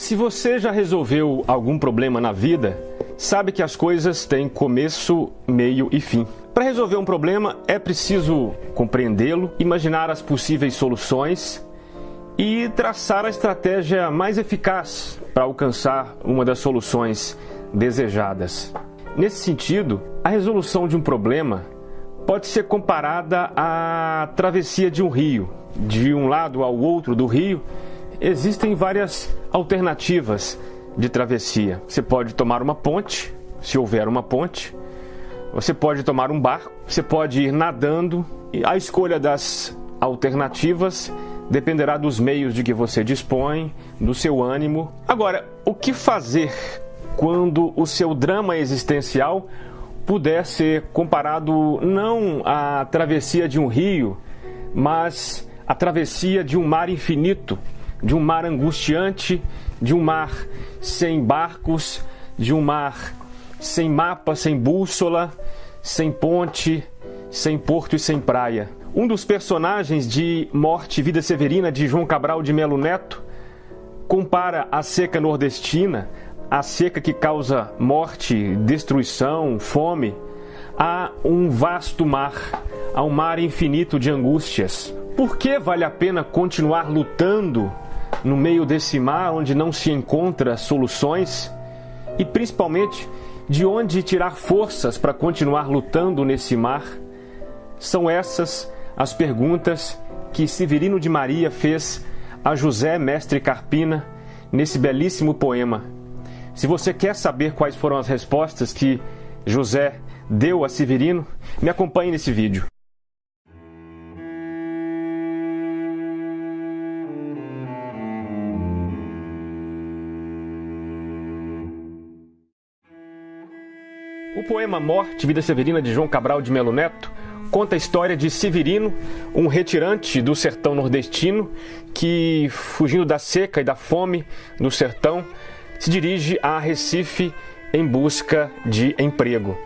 Se você já resolveu algum problema na vida, sabe que as coisas têm começo, meio e fim. Para resolver um problema é preciso compreendê-lo, imaginar as possíveis soluções e traçar a estratégia mais eficaz para alcançar uma das soluções desejadas. Nesse sentido, a resolução de um problema pode ser comparada à travessia de um rio. De um lado ao outro do rio, existem várias alternativas de travessia. Você pode tomar uma ponte, se houver uma ponte. Você pode tomar um barco, você pode ir nadando. E a escolha das alternativas dependerá dos meios de que você dispõe, do seu ânimo. Agora, o que fazer quando o seu drama existencial puder ser comparado não à travessia de um rio, mas à travessia de um mar infinito, de um mar angustiante, de um mar sem barcos, de um mar sem mapa, sem bússola, sem ponte, sem porto e sem praia. Um dos personagens de Morte e Vida Severina, de João Cabral de Melo Neto, compara a seca nordestina, a seca que causa morte, destruição, fome, a um vasto mar, a um mar infinito de angústias. Por que vale a pena continuar lutando no meio desse mar onde não se encontra soluções? E principalmente, de onde tirar forças para continuar lutando nesse mar? São essas as perguntas que Severino de Maria fez a José Mestre Carpina nesse belíssimo poema. Se você quer saber quais foram as respostas que José deu a Severino, me acompanhe nesse vídeo. O poema Morte e Vida Severina, de João Cabral de Melo Neto, conta a história de Severino, um retirante do sertão nordestino que, fugindo da seca e da fome do sertão, se dirige a Recife em busca de emprego.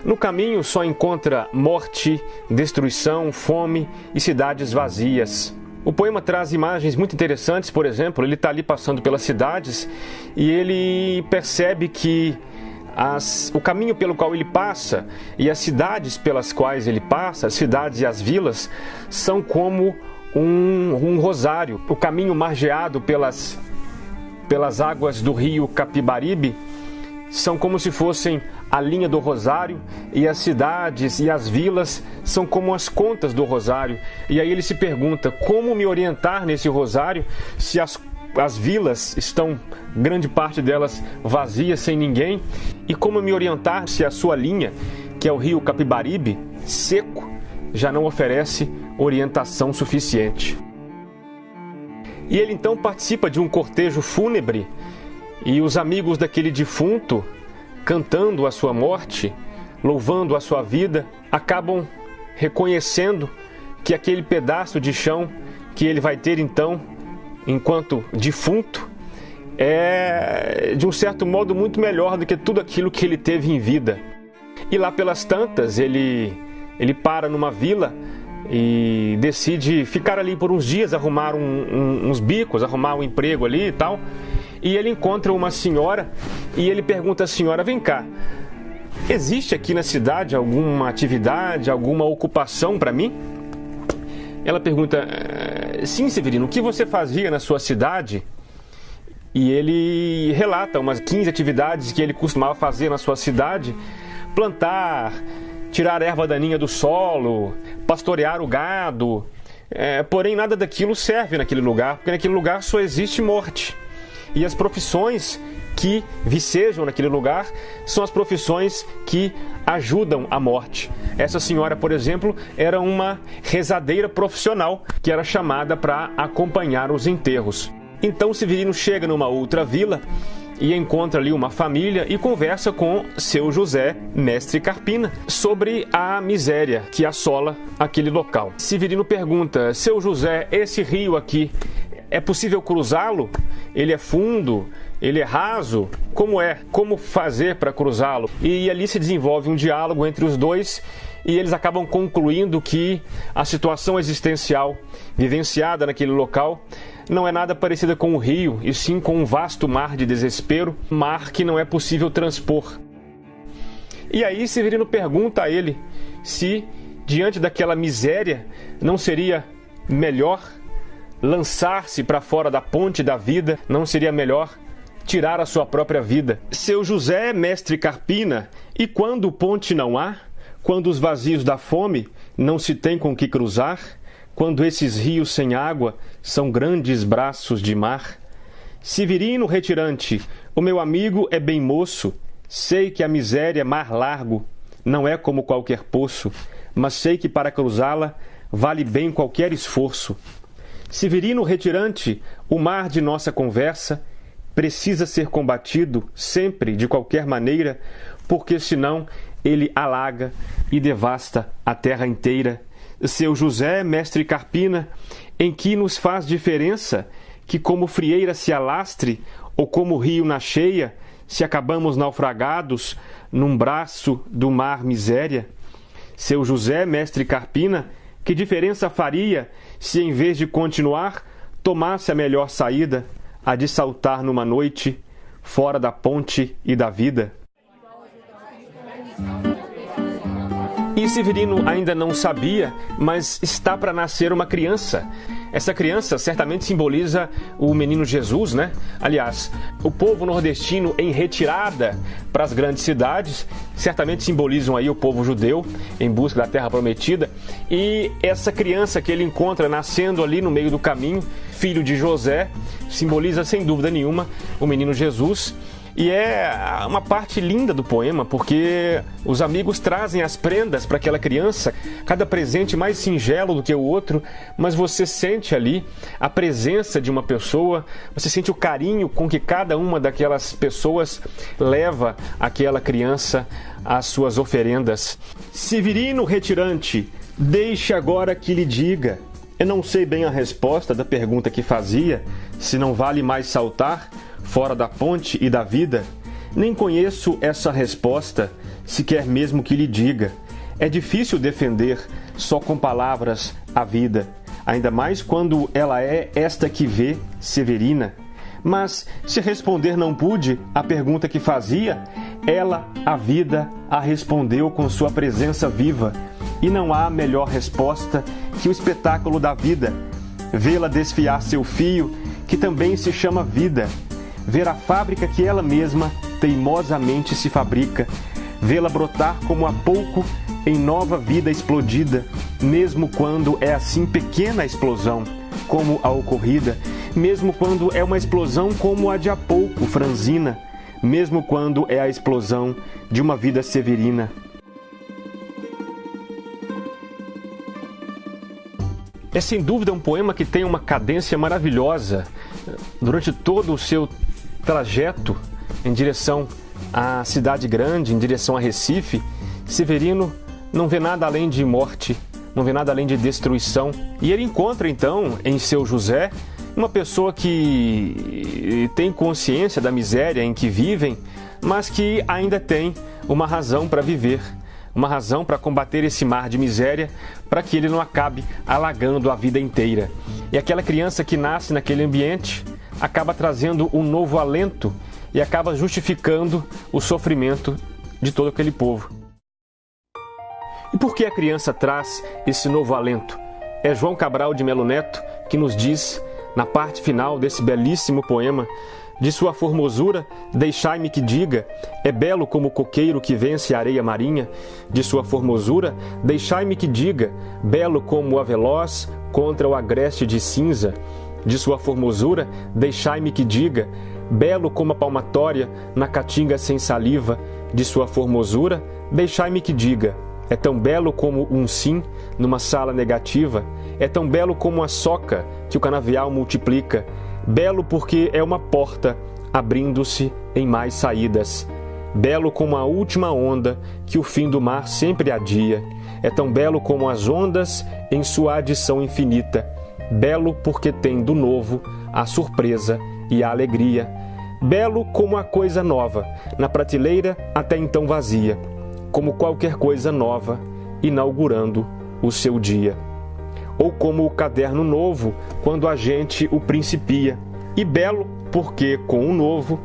No caminho só encontra morte, destruição, fome e cidades vazias. O poema traz imagens muito interessantes. Por exemplo, ele está ali passando pelas cidades e ele percebe que o caminho pelo qual ele passa e as cidades pelas quais ele passa, as cidades e as vilas, são como um rosário. O caminho margeado pelas águas do rio Capibaribe são como se fossem a linha do rosário, e as cidades e as vilas são como as contas do rosário. E aí ele se pergunta: como me orientar nesse rosário se as vilas estão, grande parte delas, vazias, sem ninguém? E como me orientar se a sua linha, que é o rio Capibaribe, seco, já não oferece orientação suficiente? E ele então participa de um cortejo fúnebre, e os amigos daquele defunto, cantando a sua morte, louvando a sua vida, acabam reconhecendo que aquele pedaço de chão que ele vai ter então, enquanto defunto, é de um certo modo muito melhor do que tudo aquilo que ele teve em vida. E lá pelas tantas ele para numa vila e decide ficar ali por uns dias, arrumar uns bicos, arrumar um emprego ali e tal. E ele encontra uma senhora e ele pergunta à senhora: vem cá, existe aqui na cidade alguma atividade, alguma ocupação para mim? Ela pergunta: sim, Severino, o que você fazia na sua cidade? E ele relata umas 15 atividades que ele costumava fazer na sua cidade: plantar, tirar a erva daninha do solo, pastorear o gado. Porém, nada daquilo serve naquele lugar, porque naquele lugar só existe morte. E as profissões que vicejam naquele lugar são as profissões que ajudam a morte. Essa senhora, por exemplo, era uma rezadeira profissional que era chamada para acompanhar os enterros. Então Severino chega numa outra vila e encontra ali uma família e conversa com seu José Mestre Carpina sobre a miséria que assola aquele local. Severino pergunta: seu José, esse rio aqui, é possível cruzá-lo? Ele é fundo? Ele é raso? Como é? Como fazer para cruzá-lo? E ali se desenvolve um diálogo entre os dois e eles acabam concluindo que a situação existencial vivenciada naquele local não é nada parecida com o rio, e sim com um vasto mar de desespero, mar que não é possível transpor. E aí Severino pergunta a ele se, diante daquela miséria, não seria melhor lançar-se para fora da ponte da vida, não seria melhor tirar a sua própria vida. Seu José, mestre Carpina, e quando ponte não há, quando os vazios da fome não se tem com que cruzar, quando esses rios sem água são grandes braços de mar. Severino retirante, o meu amigo é bem moço, sei que a miséria mar largo não é como qualquer poço, mas sei que para cruzá-la vale bem qualquer esforço. Severino retirante, o mar de nossa conversa precisa ser combatido sempre, de qualquer maneira, porque senão ele alaga e devasta a terra inteira. Seu José, mestre Carpina, em que nos faz diferença que como frieira se alastre ou como rio na cheia, se acabamos naufragados num braço do mar miséria? Seu José, mestre Carpina, que diferença faria se em vez de continuar, tomasse a melhor saída, a de saltar numa noite, fora da ponte e da vida? E Severino ainda não sabia, mas está para nascer uma criança. Essa criança certamente simboliza o menino Jesus, né? Aliás, o povo nordestino em retirada para as grandes cidades certamente simbolizam aí o povo judeu em busca da terra prometida. E essa criança que ele encontra nascendo ali no meio do caminho, filho de José, simboliza sem dúvida nenhuma o menino Jesus. E é uma parte linda do poema, porque os amigos trazem as prendas para aquela criança, cada presente mais singelo do que o outro, mas você sente ali a presença de uma pessoa, você sente o carinho com que cada uma daquelas pessoas leva aquela criança às suas oferendas. Severino retirante, deixe agora que lhe diga. Eu não sei bem a resposta da pergunta que fazia, se não vale mais saltar fora da ponte e da vida. Nem conheço essa resposta, se quer mesmo que lhe diga. É difícil defender só com palavras a vida, ainda mais quando ela é esta que vê, Severina. Mas, se responder não pude a pergunta que fazia, ela, a vida, a respondeu com sua presença viva. E não há melhor resposta que o espetáculo da vida. Vê-la desfiar seu fio, que também se chama vida. Ver a fábrica que ela mesma teimosamente se fabrica, vê-la brotar como há pouco em nova vida explodida, mesmo quando é assim pequena a explosão, como a ocorrida, mesmo quando é uma explosão como a de há pouco, franzina, mesmo quando é a explosão de uma vida severina. É sem dúvida um poema que tem uma cadência maravilhosa. Durante todo o seu trajeto em direção à cidade grande, em direção a Recife, Severino não vê nada além de morte, não vê nada além de destruição. E ele encontra então em seu José uma pessoa que tem consciência da miséria em que vivem, mas que ainda tem uma razão para viver, uma razão para combater esse mar de miséria, para que ele não acabe alagando a vida inteira. E aquela criança que nasce naquele ambiente acaba trazendo um novo alento e acaba justificando o sofrimento de todo aquele povo. E por que a criança traz esse novo alento? É João Cabral de Melo Neto que nos diz, na parte final desse belíssimo poema, de sua formosura, deixai-me que diga, é belo como o coqueiro que vence a areia marinha. De sua formosura, deixai-me que diga, belo como a veloz contra o agreste de cinza. De sua formosura, deixai-me que diga, belo como a palmatória na caatinga sem saliva. De sua formosura, deixai-me que diga, é tão belo como um sim numa sala negativa, é tão belo como a soca que o canavial multiplica, belo porque é uma porta abrindo-se em mais saídas, belo como a última onda que o fim do mar sempre adia, é tão belo como as ondas em sua adição infinita, belo porque tem do novo a surpresa e a alegria, belo como a coisa nova, na prateleira até então vazia, como qualquer coisa nova, inaugurando o seu dia. ou como o caderno novo quando a gente o principia. E belo porque com o novo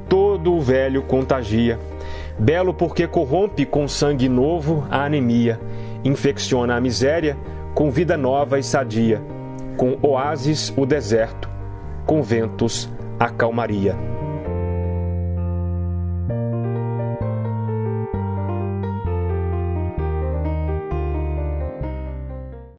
todo o velho contagia. Belo porque corrompe com sangue novo a anemia, infecciona a miséria com vida nova e sadia, com oásis o deserto, com ventos a calmaria.